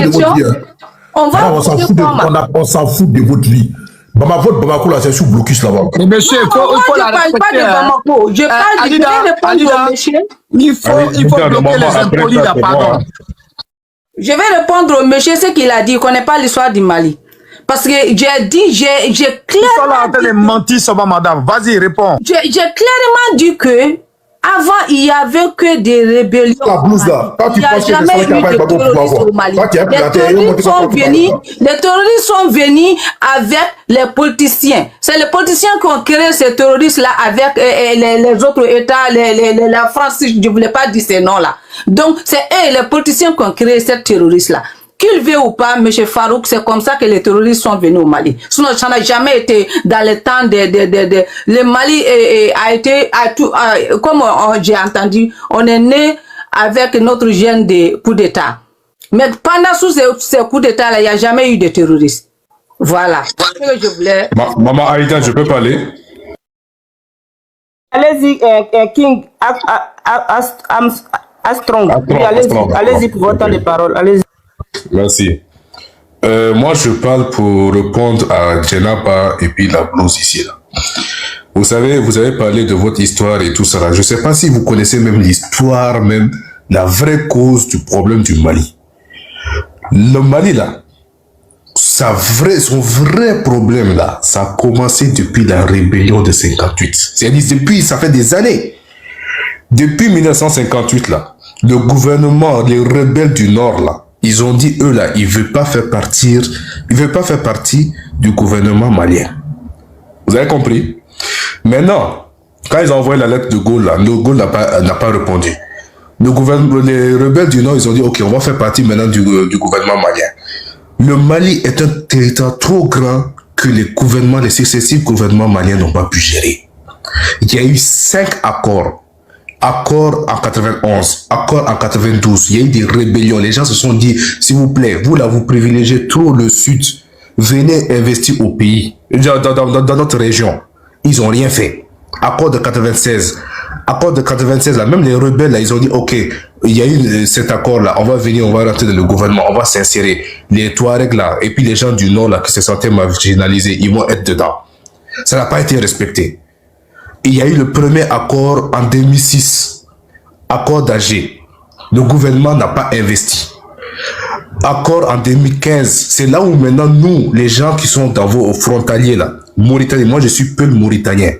de votre vie. On va on s'en fout de votre vie. Bamako, là, c'est sous blocus là-bas. Mais monsieur, il faut la respecter. Je ne parle pas de Bamako. Je parle de répondre au monsieur. Il faut bloquer les impolis là, pardon. Je vais répondre au monsieur ce qu'il a dit. Il ne connaît pas l'histoire du Mali. Parce que j'ai dit, j'ai clairement... Ils sont là en train de mentir sur moi, madame. Vas-y, réponds. J'ai clairement dit que avant, il n'y avait que des rébellions. La blouse là. Quand tu penses que c'est ça qui a pas eu de au Mali. Les terroristes sont venus avec les politiciens. C'est les politiciens qui ont créé ces terroristes-là avec les autres États, la France, je ne voulais pas dire ces noms-là. Donc, c'est eux, les politiciens qui ont créé ces terroristes-là. Qu'il veut ou pas, M. Farouk, c'est comme ça que les terroristes sont venus au Mali. Sinon, ça n'a jamais été dans le temps le Mali a été, comme j'ai entendu, on est né avec notre gène de coup d'État. Mais pendant tous ces coups d'État-là, il n'y a jamais eu de terroristes. Voilà. C'est ce que je voulais. Maman Aïda, je peux parler? Allez-y, King Armstrong. Allez-y pour votre temps de parole. Allez-y. Merci. Moi, je parle pour répondre à Djenaba et puis la blouse ici. Là. Vous savez, vous avez parlé de votre histoire et tout ça. Là. Je ne sais pas si vous connaissez même l'histoire, même la vraie cause du problème du Mali. Le Mali, là, son vrai problème, là, ça a commencé depuis la rébellion de 58. C'est-à-dire, depuis, ça fait des années. Depuis 1958, là, le gouvernement, les rebelles du Nord, là, ils ont dit, eux, là, ils ne veulent pas faire partie du gouvernement malien. Vous avez compris? Maintenant, quand ils ont envoyé la lettre de Gaulle, là, le Gaulle n'a pas répondu. Les rebelles du Nord, ils ont dit, OK, on va faire partie maintenant du gouvernement malien. Le Mali est un territoire trop grand que les successifs gouvernements maliens n'ont pas pu gérer. Il y a eu 5 accords. Accord en 91, accord en 92, il y a eu des rébellions. Les gens se sont dit, s'il vous plaît, vous là, vous privilégiez trop le Sud. Venez investir au pays, dans notre région. Ils n'ont rien fait. Accord de 96. Accord de 96, là, même les rebelles, là, ils ont dit, OK, il y a eu cet accord-là, on va venir, on va rentrer dans le gouvernement, on va s'insérer. Les Touaregs, là, et puis les gens du Nord, là, qui se sentaient marginalisés, ils vont être dedans. Ça n'a pas été respecté. Il y a eu le premier accord en 2006, accord d'Alger. Le gouvernement n'a pas investi. Accord en 2015, c'est là où maintenant nous, les gens qui sont dans vos frontaliers là, Mauritanie, moi je suis peu mauritanien.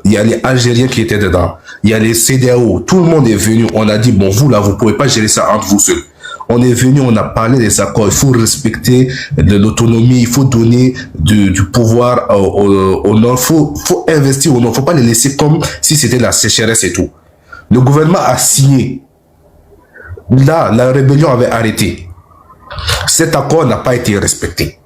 Il y a les Algériens qui étaient dedans, il y a les CEDEAO, tout le monde est venu, on a dit bon vous là, vous pouvez pas gérer ça entre vous seuls. On est venu, on a parlé des accords, il faut respecter de l'autonomie, il faut donner du pouvoir au Nord, faut investir au Nord, faut pas les laisser comme si c'était la sécheresse et tout. Le gouvernement a signé. Là, la rébellion avait arrêté. Cet accord n'a pas été respecté.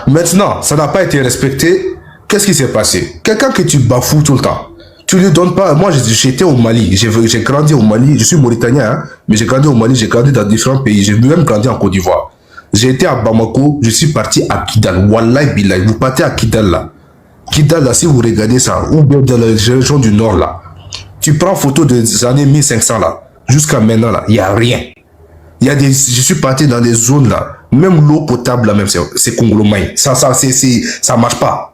Maintenant, ça n'a pas été respecté. Qu'est-ce qui s'est passé? Quelqu'un que tu bafoues tout le temps. Tu lui donnes pas. Moi, j'étais au Mali. J'ai grandi au Mali. Je suis mauritanien, hein, mais j'ai grandi au Mali. J'ai grandi dans différents pays. J'ai même grandi en Côte d'Ivoire. J'ai été à Bamako. Je suis parti à Kidal. Wallahi billahi. Vous partez à Kidal là. Kidal là, si vous regardez ça, ou bien dans la région du Nord là, tu prends photo des années 1500 là, jusqu'à maintenant là, il n'y a rien. Il y a je suis parti dans des zones là, même l'eau potable là, même c'est Congolomai. Ça marche pas.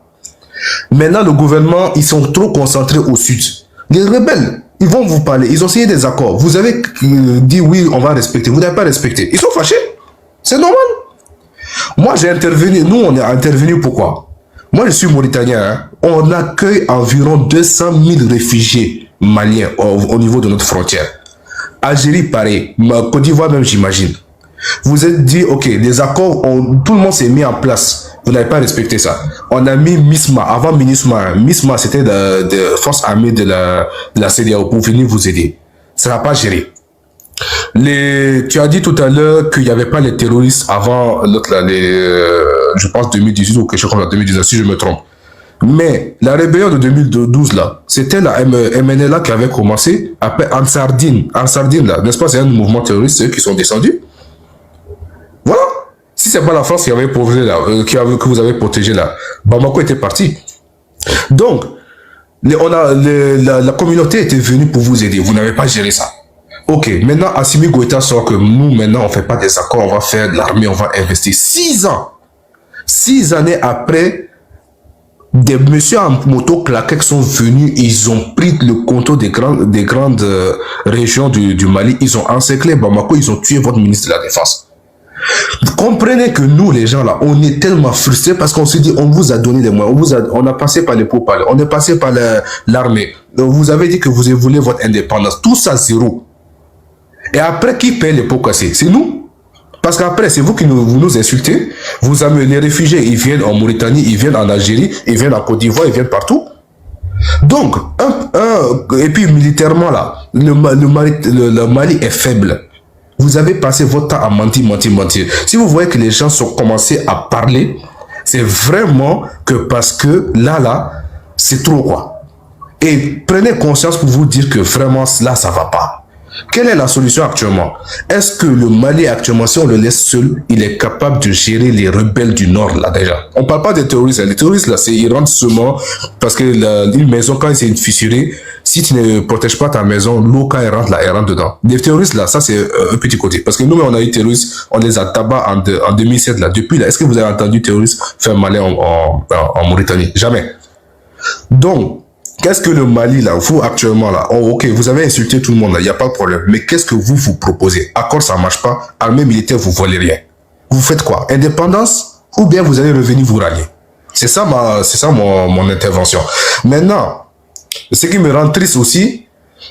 Maintenant, le gouvernement, ils sont trop concentrés au sud. Les rebelles, ils vont vous parler. Ils ont signé des accords. Vous avez dit oui, on va respecter. Vous n'avez pas respecté. Ils sont fâchés. C'est normal. Moi, j'ai intervenu. Nous, on est intervenu pourquoi? Moi, je suis mauritanien. Hein. On accueille environ 200 000 réfugiés maliens au niveau de notre frontière. Algérie, pareil. Côte d'Ivoire, même, j'imagine. Vous êtes dit, OK, les accords, tout le monde s'est mis en place. Vous n'avez pas respecté ça. On a mis MISMA, avant MINUSMA. MISMA, c'était de forces armées de la CEDEAO pour venir vous aider. Ça n'a pas géré. Tu as dit tout à l'heure qu'il n'y avait pas les terroristes avant je pense 2018 ou quelque chose comme ça, 2019, si je me trompe. Mais la rébellion de 2012, là, c'était la MNLA qui avait commencé, après Ansardine, là, n'est-ce pas, c'est un mouvement terroriste, eux qui sont descendus. Voilà. Si c'est pas la France qui avait protégé là, que vous avez protégé là, Bamako était parti. Donc, la communauté était venue pour vous aider. Vous n'avez pas géré ça. Ok, maintenant Assimi Goïta sort que nous, maintenant, on ne fait pas des accords, on va faire de l'armée, on va investir. 6 ans. 6 années après, des messieurs en moto claquettes sont venus, ils ont pris le contrôle des grandes régions du Mali, ils ont encerclé Bamako, ils ont tué votre ministre de la Défense. Vous comprenez que nous, les gens là, on est tellement frustrés parce qu'on se dit, on vous a donné les moyens, on a passé par les pourparlers, on est passé par l'armée, vous avez dit que vous voulez votre indépendance, tout ça zéro. Et après, qui paye les pots cassés? C'est nous. Parce qu'après, c'est vous qui vous nous insultez. Vous amenez les réfugiés, ils viennent en Mauritanie, ils viennent en Algérie, ils viennent en Côte d'Ivoire, ils viennent partout. Donc, et puis militairement là, le Mali est faible. Vous avez passé votre temps à mentir. Si vous voyez que les gens sont commencés à parler, c'est vraiment que parce que là, c'est trop quoi. Et prenez conscience pour vous dire que vraiment là, ça va pas. Quelle est la solution actuellement? Est-ce que le Mali actuellement, si on le laisse seul, il est capable de gérer les rebelles du Nord là déjà? On ne parle pas des terroristes. Les terroristes là, ils rentrent seulement parce que une maison, quand c'est fissurée, si tu ne protèges pas ta maison, l'eau quand elle rentre dedans. Les terroristes là, ça c'est un petit côté. Parce que nous, on a eu terroristes, on les a tabac en 2007 là. Depuis là, est-ce que vous avez entendu terroristes faire malin en Mauritanie? Jamais. Donc, qu'est-ce que le Mali, là, vous, actuellement, là, oh, ok, vous avez insulté tout le monde, là, il n'y a pas de problème. Mais qu'est-ce que vous proposez? Accord, ça ne marche pas. Armée militaire, vous ne volez rien. Vous faites quoi? Indépendance? Ou bien vous allez revenir vous rallier? C'est ça mon intervention. Maintenant, ce qui me rend triste aussi,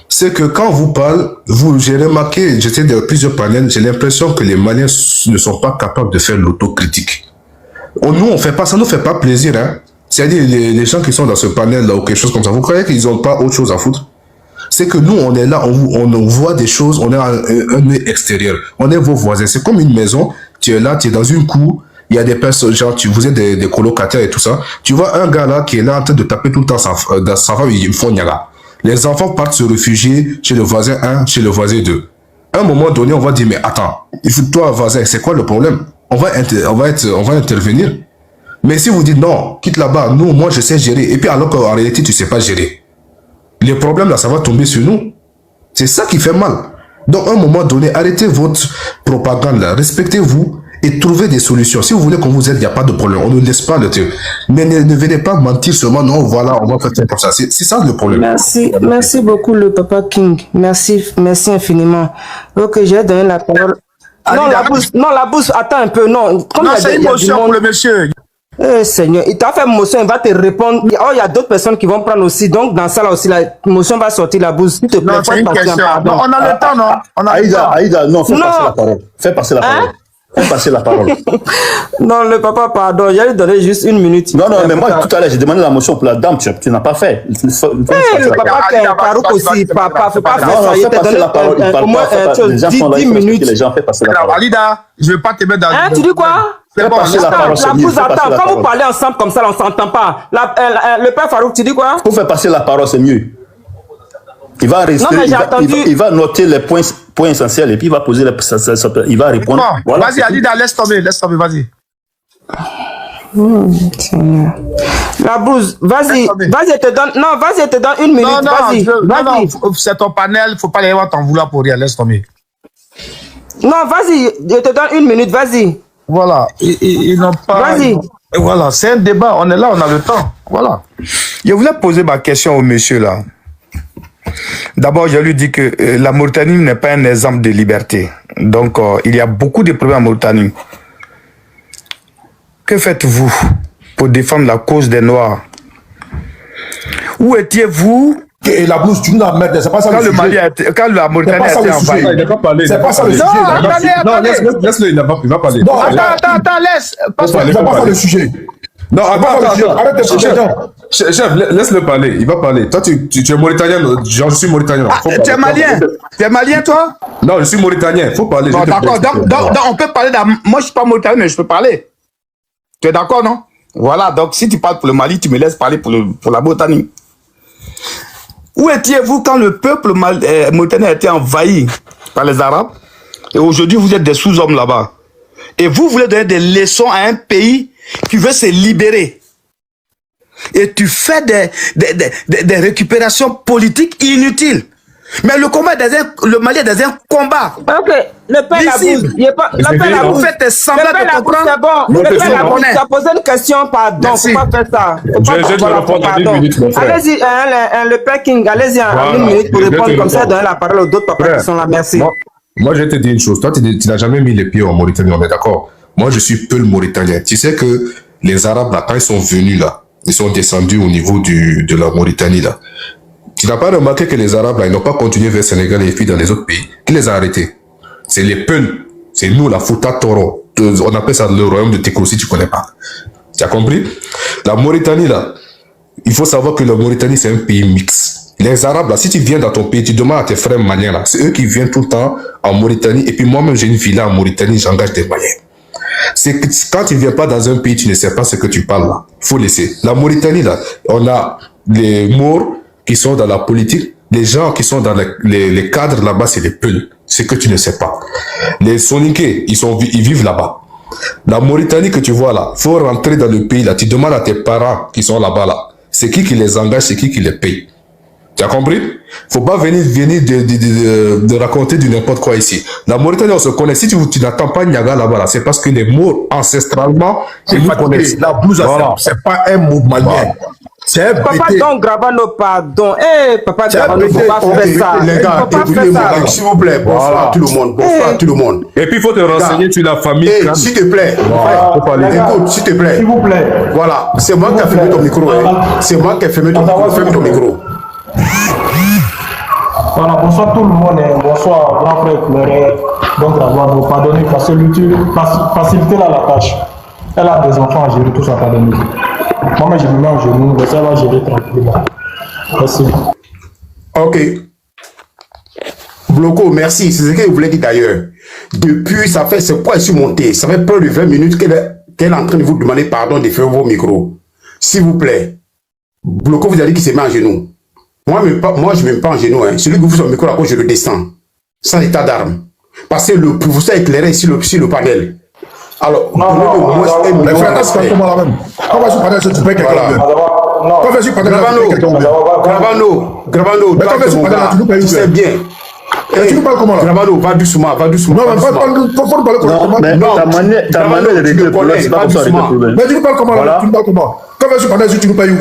c'est que quand on vous parle, j'ai remarqué, j'étais dans plusieurs panels, j'ai l'impression que les Maliens ne sont pas capables de faire l'autocritique. Nous, on fait pas, ça ne nous fait pas plaisir, hein. C'est-à-dire les gens qui sont dans ce panel-là ou quelque chose comme ça, vous croyez qu'ils n'ont pas autre chose à foutre? C'est que nous, on est là, on voit des choses, on est un œil extérieur. On est vos voisins. C'est comme une maison, tu es là, tu es dans une cour, il y a des personnes, genre, vous êtes des colocataires et tout ça. Tu vois un gars là qui est là en train de taper tout le temps sa femme, il faut niaga. Les enfants partent se réfugier chez le voisin 1, chez le voisin 2. À un moment donné, on va dire, mais attends, il faut toi, voisin, c'est quoi le problème? On va intervenir. Mais si vous dites non, quitte là-bas, moi je sais gérer, et puis alors qu'en réalité tu ne sais pas gérer, les problèmes là, ça va tomber sur nous. C'est ça qui fait mal. Donc à un moment donné, arrêtez votre propagande là, respectez-vous et trouvez des solutions. Si vous voulez qu'on vous aide, il n'y a pas de problème, on ne laisse pas le truc. Mais ne venez pas mentir seulement, non, voilà, on va faire comme ça. C'est ça le problème. Merci beaucoup le Papa King. Merci infiniment. Ok, j'ai donné la parole. Non, la bourse, attends un peu, non. Comme c'est une motion pour le monsieur. Seigneur, il t'a fait motion, il va te répondre. Oh, il y a d'autres personnes qui vont prendre aussi. Donc, dans ça là aussi, la motion va sortir la bourse. S'il te plaît, c'est une question. Non, on a le temps, non? On a Aïda, non, fais passer la parole. Fais passer la parole. Fais passer la parole. Non, le papa, pardon, j'allais donner juste 1 minute. Non, mais moi, tout à l'heure, j'ai demandé la motion pour la dame, tu n'as pas fait. Le papa, Farouk aussi, papa, faut pas faire ça. Il passer la parole. Au moins, 10 minutes. Les gens font passer la parole. Alida, je ne vais pas te mettre dans... Hein, tu dis quoi? C'est bon, la bouse, attends, quand vous parlez ensemble comme ça, on ne s'entend pas. Le père Farouk, tu dis quoi? Pour faire passer la parole, c'est mieux. Il va rester, il va noter les points essentiels et puis il va poser il va répondre. Voilà, vas-y, Alida, laisse tomber, vas-y. La bouse, vas-y, je te donne, non, vas-y, je te donne 1 minute, vas-y. Non, c'est ton panel, il ne faut pas les voir t'en vouloir pour rien, laisse tomber. Non, vas-y, je te donne 1 minute, vas-y. Voilà, ils n'ont pas... Vas-y. Voilà, c'est un débat, on est là, on a le temps, voilà. Je voulais poser ma question au monsieur là. D'abord, je lui dis que la Mauritanie n'est pas un exemple de liberté. Donc, il y a beaucoup de problèmes en Mauritanie. Que faites-vous pour défendre la cause des Noirs? Où étiez-vous? Et la blouse, tu nous la mets, c'est pas ça quand le sujet. Quand la Mauritanie a été envahie. C'est pas ça le sujet. Non, laisse-le, il va parler. Non, attends, laisse. C'est pas ça le sujet. Non, attends. Arrête de chercher. Chef, laisse-le parler, il va parler. Toi, tu es mauritanien, genre je suis mauritanien. Tu es malien? Tu es malien, toi? Non, je suis mauritanien, faut parler. Bon, d'accord, donc on peut parler d'un... Moi, je suis pas mauritanien, mais je peux parler. Tu es d'accord, non? Voilà, donc si tu parles pour le Mali, tu me laisses parler pour la Mauritanie. Où étiez-vous quand le peuple mauritanien a été envahi par les Arabes? Et aujourd'hui, vous êtes des sous-hommes là-bas. Et vous voulez donner des leçons à un pays qui veut se libérer. Et tu fais des récupérations politiques inutiles. Mais le combat le Mali est dans un combat. Ok, le père Labousse, le père Labousse, vous faites semblant de comprendre. C'est bon, le père Labousse, tu as posé une question, pardon, Merci. faut pas faire ça. Je te répondre en 1 minute, mon frère. Allez-y, le père King, allez-y en 1 minute pour répondre comme ça, donner la parole aux autres papas qui sont là, merci. Moi, je vais te dire une chose. Toi, tu n'as jamais mis les pieds en Mauritanie, on est d'accord? Moi, je suis peu le Mauritanien. Tu sais que les Arabes, là, quand ils sont venus là, ils sont descendus au niveau de la Mauritanie, là. Tu n'as pas remarqué que les Arabes, là, ils n'ont pas continué vers le Sénégal et puis dans les autres pays. Qui les a arrêtés? C'est les Peuls. C'est nous, la Fouta Toro. On appelle ça le royaume de Tekro, si tu connais pas. Tu as compris? La Mauritanie, là, il faut savoir que la Mauritanie, c'est un pays mixte. Les Arabes, là, si tu viens dans ton pays, tu demandes à tes frères maliens, là, c'est eux qui viennent tout le temps en Mauritanie. Et puis moi-même, j'ai une villa en Mauritanie, j'engage des Maliens. C'est que quand tu ne viens pas dans un pays, tu ne sais pas ce que tu parles là. Il faut laisser. La Mauritanie, là, on a les Maures qui sont dans la politique. Les gens qui sont dans les cadres là-bas, c'est les Peuls. C'est que tu ne sais pas. Les Soninké, ils vivent là-bas. La Mauritanie que tu vois là, faut rentrer dans le pays là. Tu demandes à tes parents qui sont là-bas là. C'est qui les engage, c'est qui les paye. Tu as compris? Faut pas venir de raconter du n'importe quoi ici. La Mauritanie, on se connaît. Si tu n'attends pas Niaga là-bas, là, c'est parce que les Maures, ancestralement, ils nous connaissent. La blouse, Voilà. c'est pas un mot malien. C'est un Papa, BT. donc, Gravano, pardon. Eh, papa, Gravano, faut pas faire ça. Les gars, Faut pas faire écoutez-moi, ça. s'il vous plaît. Bonsoir Voilà. à tout le monde. Bonsoir à tout le monde. Et puis, il faut te renseigner sur la famille. Eh, s'il te plaît. Écoute, s'il te plaît. S'il vous plaît. Voilà, c'est moi qui ai fermé ton micro. Hein. C'est moi qui ai fermé ton micro. Ferme ton micro. Voilà, bonsoir tout le monde et bonsoir grand frère éclairé. Donc Gravano, pardonnez, faciliter là la tâche. Elle a des enfants à gérer, tout ça, pardonnez. Moi, je me mets en genoux, mais ça va gérer tranquillement. Merci. Ok. Bloco, merci. C'est ce que je voulais dire d'ailleurs. Depuis, ça fait, c'est quoi, je suis monté. Ça fait près de 20 minutes qu'elle est en train de vous demander pardon de faire vos micros. S'il vous plaît. Bloco, vous avez dit qu'il se met en genoux. Moi, je ne me mets pas en genoux. Hein. Celui qui vous son micro, là, je le descends. Sans état d'arme. Parce que le professeur éclairé ici sur le panel. Alors, donnez-le au moins un minute. Mais frère, c'est pas comment là même. Quand on va sur le panel, tu payes quelqu'un. Quand on va sur le panel, tu payes Gravano, mais quand on va sur le panel, tu nous payes tu sais bien. tu nous parles comment là? Gravano, va doucement. Non, mais faut nous parler comment. Mais ta manière de régler le problème, c'est pas comme ça régler le problème. Mais tu nous parles comment là? Tu nous parles comment? Quand on va sur le panel, tu nous payes où?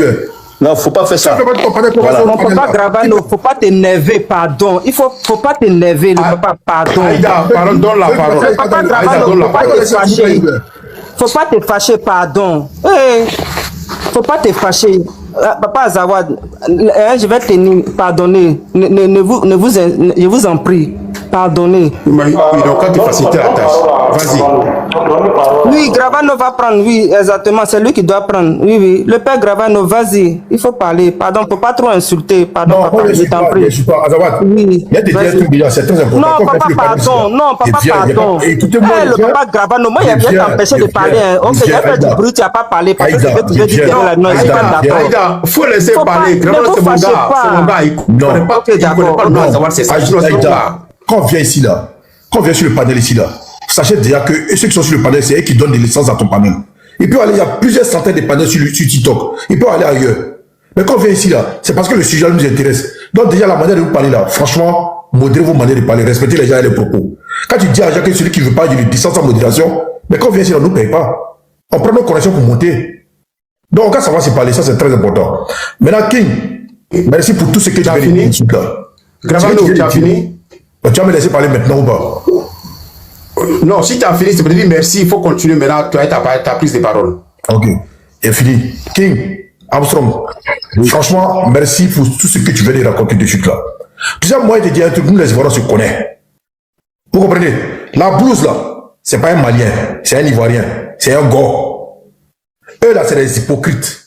Non, faut pas faire ça. Non, papa Gravano, faut pas t'énerver, pardon. Faut pas t'énerver, le papa, pardon. Aïda, pardon, donne la parole. Papa Gravano, faut pas te fâcher. Faut pas te fâcher, pardon. Eh, faut pas te fâcher. Papa Azawad, je vais tenir, pardonnez. Je vous en prie, pardonnez. Mais donc quand tu facilites la tâche, vas-y. Oui, Gravano va prendre, oui, exactement, c'est lui qui doit prendre. Oui, oui. Le père Gravano, vas-y, il faut parler. Pardon, faut pas trop insulter. Pardon, Non, papa, je t'en prie. je suis pas Azawad. Oui. Il y a des trucs déjà, c'est très important. Non, papa, pardon. Non, papa, pardon. Écoutez-moi, Le papa Gravano, moi, il vient t'empêcher de parler. Ok, il a fait du bruit, tu n'as pas parlé. Parce que tu veux dire que non, je suis pas d'accord. Aïda, faut laisser parler. Gravano, c'est mon gars. C'est mon gars. Il connaît pas. Ok, d'accord. Il connaît pas Azawad, c'est ça. Quand on vient ici, là, quand on vient sur le panel ici, là, sachez déjà que ceux qui sont sur le panel, c'est eux qui donnent des licences à ton panel. Il peut aller, il y a plusieurs centaines de panels sur TikTok. Il peut aller ailleurs. Mais quand on vient ici, là, c'est parce que le sujet nous intéresse. Donc déjà, la manière de vous parler, là, franchement, modérez vos manières de parler, respectez les gens et les propos. Quand tu dis à Jacques que celui qui veut pas, il y a une distance en modération, mais quand on vient ici, là, on ne nous paye pas. On prend nos connexions pour monter. Donc, quand ça va se parler, ça c'est très important. Maintenant, King, merci pour tout ce que tu as fini. Gravano, tu as fini? Tu vas me laisser parler maintenant ou pas? Non, si tu as fini, c'est pour te dire merci, il faut continuer maintenant, tu as ta prise de parole. Ok, et fini. King, Armstrong, franchement, merci pour tout ce que tu viens de raconter de suite là. Tu sais, moi, je te dis un truc, nous les Ivoiriens se connaissent. Vous comprenez? La blouse là, c'est pas un Malien, c'est un Ivoirien, c'est un gars. Eux là, c'est des hypocrites.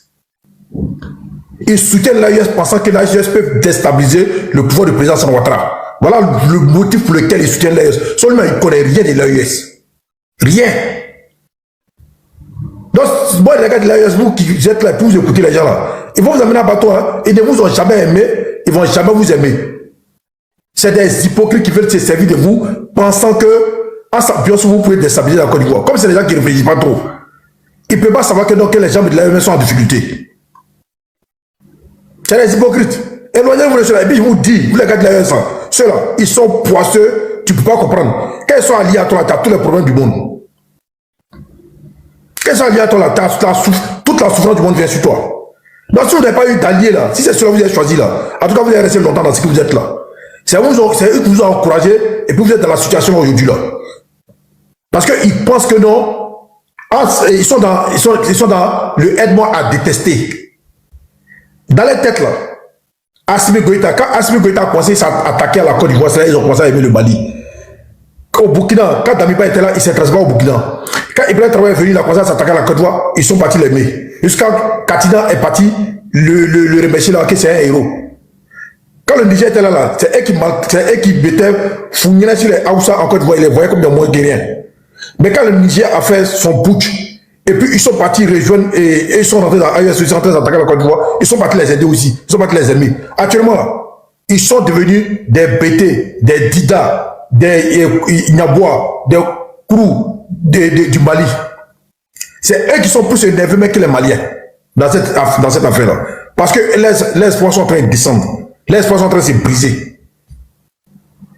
Ils soutiennent l'AIS pensant que l'AIS peut déstabiliser le pouvoir du président Alassane Ouattara. Voilà le motif pour lequel ils soutiennent l'AIS. Seulement, ils ne connaissent rien de l'AIS. Rien. Donc, moi, les gars de l'AIS, vous qui êtes là pour vous écouter les gens là, ils vont vous amener à bateau. Hein. Ils ne vous ont jamais aimé, ils ne vont jamais vous aimer. C'est des hypocrites qui veulent se servir de vous, pensant que, en s'appuyant sur vous, pouvez déstabiliser la Côte d'Ivoire. Comme c'est des gens qui ne réfléchissent pas trop. Ils ne peuvent pas savoir que, donc, les gens de l'AIS sont en difficulté. C'est des hypocrites. Éloignez-vous de cela. Et puis je vous dis, vous les gars de la ceux-là, ils sont poisseux, tu ne peux pas comprendre. Quand ils sont alliés à toi, tu as tous les problèmes du monde. Quand ils sont alliés à toi, toute la souffrance du monde vient sur toi. Donc si vous n'avez pas eu d'alliés là, si c'est cela que vous avez choisi là, en tout cas vous allez rester longtemps dans ce que vous êtes là. C'est eux qui vous ont encouragé et puis vous êtes dans la situation aujourd'hui là. Parce qu'ils pensent que non, ils sont dans le aide-moi à détester. Dans les têtes là, Assimi Goïta, quand Assimi Goïta a commencé à attaquer à la Côte d'Ivoire, ils ont commencé à aimer le Mali. Au Burkina, quand Damiba était là, il ne s'intéresse pas au Burkina. Quand Ibrahim Traoré est venu, il a commencé à s'attaquer à la Côte d'Ivoire, ils sont partis l'aimer. Jusqu'à Katina est parti le remercier là, que c'est un héros. Quand le Niger était là, c'est eux qui mettaient Founina sur les Haoussa en Côte d'Ivoire, ils les voyaient comme des moins guerriers. Mais quand le Niger a fait son putsch, et puis ils sont partis rejoindre et ils sont rentrés dans ils sont rentrés attaquer la Côte d'Ivoire, ils sont partis les aider aussi, ils sont partis les ennemis. Actuellement là, ils sont devenus des BT, des Dida, des Nyabois, des Kourou du Mali. C'est eux qui sont plus énervés même que les Maliens dans cette affaire-là. Parce que les espoirs sont en train de descendre. Les espoirs sont en train de se briser.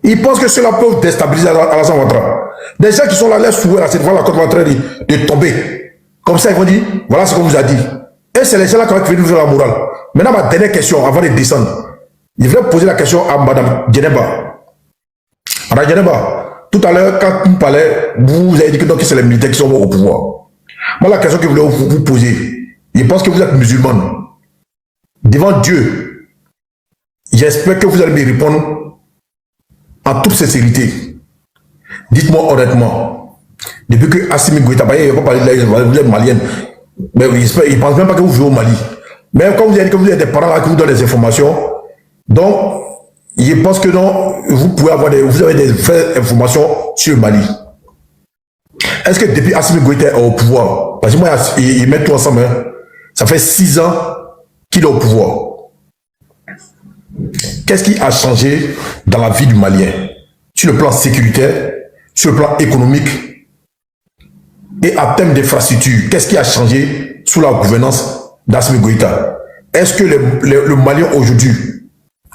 Ils pensent que cela peut déstabiliser Alassane Ouattara. Des gens qui sont là, les souhaits, cette fois la Côte d'Ivoire en train de tomber. Comme ça, ils vont dire, voilà ce qu'on vous a dit. Et c'est les gens là qui vont venir nous faire la morale. Maintenant, ma dernière question, avant de descendre. Je voudrais poser la question à Madame Djeneba. Madame Djeneba, tout à l'heure, quand vous parlait, vous avez dit que c'est les militaires qui sont au pouvoir. Moi, la question que je voulais vous poser, je pense que vous êtes musulmane. Devant Dieu, j'espère que vous allez me répondre en toute sincérité. Dites-moi honnêtement, depuis que Assimi Goïta, il n'a pas parlé de la, vous êtes malienne, mais il ne pense même pas que vous vivez au Mali. Mais comme vous avez dit que vous avez des parents là qui vous donnent des informations, donc je pense que non, vous avez des vraies informations sur le Mali. Est-ce que depuis Assimi Goïta est au pouvoir, parce que moi, ils mettent tout ensemble, hein, ça fait 6 ans qu'il est au pouvoir. Qu'est-ce qui a changé dans la vie du Malien? Sur le plan sécuritaire, sur le plan économique et en termes d'infrastructure, qu'est-ce qui a changé sous la gouvernance d'Assimi Goïta? Est-ce que le Malien aujourd'hui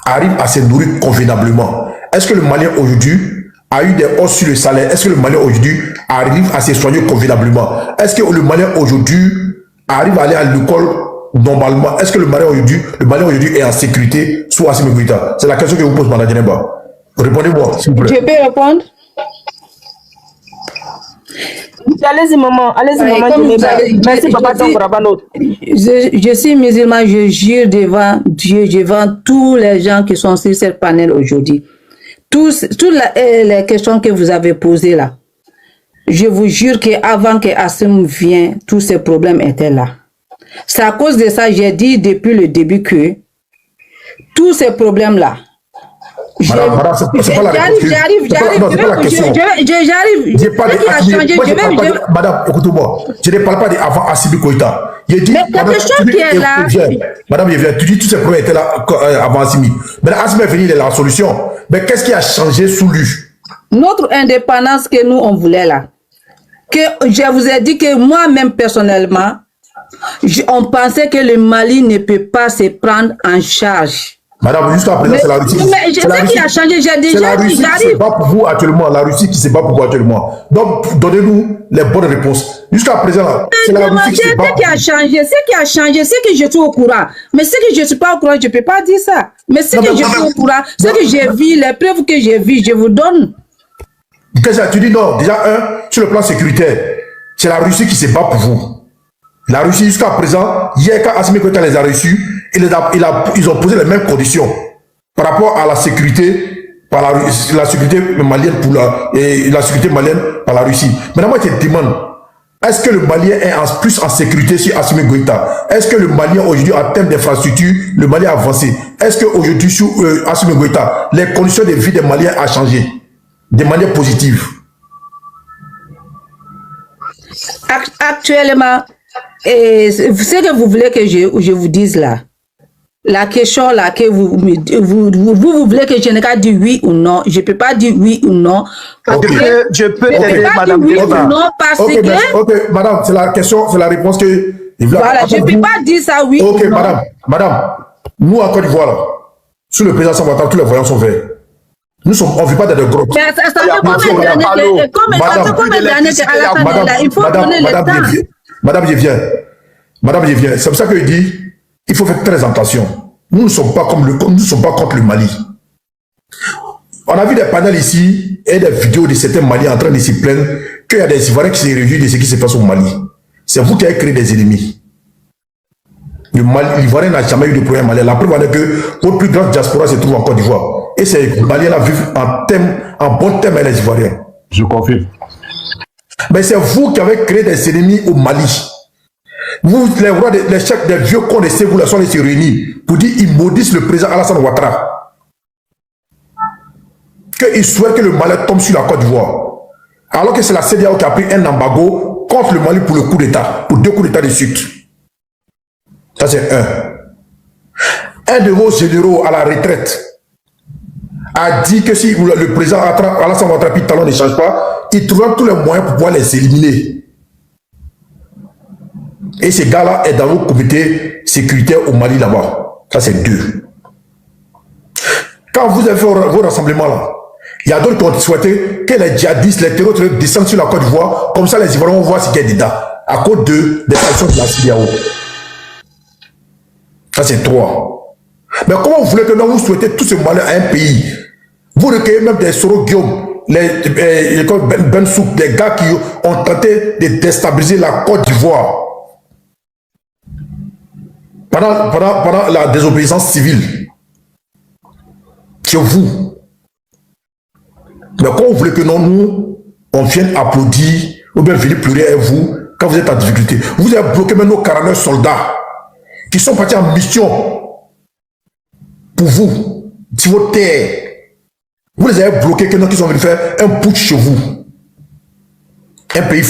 arrive à se nourrir convenablement? Est-ce que le Malien aujourd'hui a eu des hausses sur le salaire? Est-ce que le Malien aujourd'hui arrive à se soigner convenablement? Est-ce que le Malien aujourd'hui arrive à aller à l'école normalement? Est-ce que le Malien aujourd'hui est en sécurité sous Assimi Goïta? C'est la question que je vous pose, Mme Djeneba. Répondez-moi, s'il vous plaît. Je peux répondre? Allez-y, maman. Allez-y, maman. Merci, papa. Je suis musulman, je jure devant Dieu, devant tous les gens qui sont sur cette panel aujourd'hui. Toutes les questions que vous avez posées là, je vous jure qu'avant que Assimi vienne, tous ces problèmes étaient là. C'est à cause de ça, j'ai dit depuis le début que tous ces problèmes-là, Madame, c'est pas la réponse. J'arrive. Madame, écoutez-moi. Je ne parle pas d'avant Assimi Goïta. Mais la question qui est là. Madame, tu dis tous ces problèmes étaient là avant Assimi. Maintenant, Assimi est venu, il est la solution. Mais qu'est-ce qui a changé sous lui? Notre indépendance que nous, on voulait là. Que je vous ai dit que moi-même, personnellement, on pensait que le Mali ne peut pas se prendre en charge. Madame, jusqu'à présent, c'est la Russie. Mais je sais qui a changé, j'ai déjà dit, j'arrive. C'est pas pour vous actuellement, la Russie qui se bat pour vous actuellement. Donc, donnez-nous les bonnes réponses. Jusqu'à présent, c'est la Russie qui se bat. Ce qui a changé, c'est que je suis au courant. Mais ce que je ne suis pas au courant, je ne peux pas dire ça. Mais ce que je suis au courant, ce que j'ai vu, les preuves que j'ai vues, je vous donne. Qu'est-ce que tu dis? Non, déjà, sur le plan sécuritaire, c'est la Russie qui se bat pour vous. La Russie, jusqu'à présent, hier, quand Assimi Goïta les a reçus, ils ont posé les mêmes conditions par rapport à la sécurité, la sécurité malienne et la sécurité malienne par la Russie. Maintenant, moi, je te demande, est-ce que le Malien est plus en sécurité sur Assimi Goïta? Est-ce que le Malien, aujourd'hui, en termes d'infrastructure, le Malien a avancé? Est-ce qu'aujourd'hui, sur Assimi Goïta, les conditions de vie des Maliens ont changé de manière positive? Actuellement, ce que vous voulez que je vous dise là, la question là que vous voulez que je ne pas dire oui ou non, je ne peux pas dire oui ou non. Je peux t'aider, madame. Oui ou non parce que... Ok, madame, c'est la question, c'est la réponse que... Voilà, je ne peux pas dire ça oui ou non. Madame, nous en Côte d'Ivoire, Sous le président Alassane Ouattara, tous les voyants sont verts. On ne vit pas dans des grottes. Mais ça fait combien d'années qu'Alassane est là? Il faut donner le temps. Madame, je viens. C'est pour ça que je dis, il faut faire très attention. Nous ne sommes pas contre le Mali. On a vu des panels ici et des vidéos de certains Maliens en train de s'y plaindre qu'il y a des Ivoiriens qui se réjouissent de ce qui se passe au Mali. C'est vous qui avez créé des ennemis. L'Ivoirien n'a jamais eu de problème Mali. La preuve est que votre plus grande diaspora se trouve en Côte d'Ivoire. Et ces Maliens-là vivent en bon terme avec les Ivoiriens. Je confirme. Mais c'est vous qui avez créé des ennemis au Mali. Vous, les rois, les chefs des vieux cons de Ségou, là, sont les réunis pour dire qu'ils maudissent le président Alassane Ouattara. Qu'ils souhaitent que le Mali tombe sur la Côte d'Ivoire. Alors que c'est la CEDEAO qui a pris un embargo contre le Mali pour le coup d'État, pour 2 coups d'État de suite. Ça, c'est un. Un de vos généraux à la retraite a dit que si le président Alassane Ouattara et Talon ne change pas, il trouvera tous les moyens pour pouvoir les éliminer. Et ce gars-là est dans le comité sécuritaire au Mali là-bas. Ça, c'est 2. Quand vous avez fait vos rassemblements là, il y a d'autres qui ont souhaité que les djihadistes, les terroristes descendent sur la Côte d'Ivoire, comme ça les Ivoiriens vont voir ce qu'il y a dedans, à cause des sanctions de la CEDEAO. Ça, c'est 3. Mais comment vous voulez que nous vous souhaitez tout ce mal à un pays? Vous recueillez même des Soro Guillaume, les Ben Souk, des gars qui ont tenté de déstabiliser la Côte d'Ivoire pendant la désobéissance civile. C'est vous. Mais quand vous voulez que nous, on vienne applaudir, ou bien venir pleurer avec vous, quand vous êtes en difficulté, vous avez bloqué même nos 49 soldats qui sont partis en mission pour vous, sur votre terre. Vous les avez bloqués, qu'ils sont venus faire un putsch chez vous. Un pays